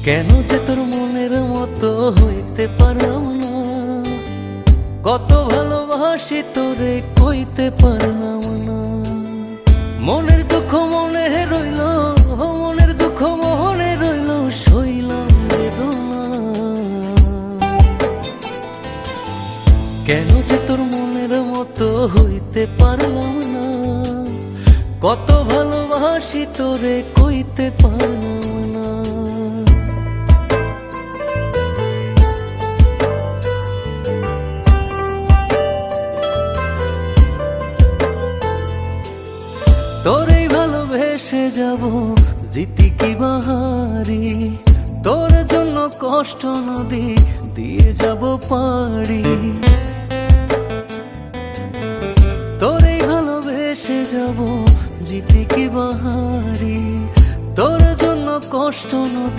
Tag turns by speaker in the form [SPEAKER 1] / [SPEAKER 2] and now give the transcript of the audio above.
[SPEAKER 1] কেন যে তোর মনের মতো হইতে পারলাম না, কত ভালোবাসি তোরে কইতে পারলাম না। মনের দুঃখ মনে রইল, মনের দুঃখ মনে রইল, সইলাম বেদনা। কেন যে তোর মনের মতো হইতে পারলাম না, কত ভালোবাসি তোরে কইতে পারলাম না। তোরেই ভালোবেসে যাব, জিতি কি বাহারি, তোর জন্য কষ্ট নদী দিয়ে যাব পাড়ি। তোরেই ভালোবেসে যাব, জিতি কি বাহারি, তোর জন্য কষ্ট নদী।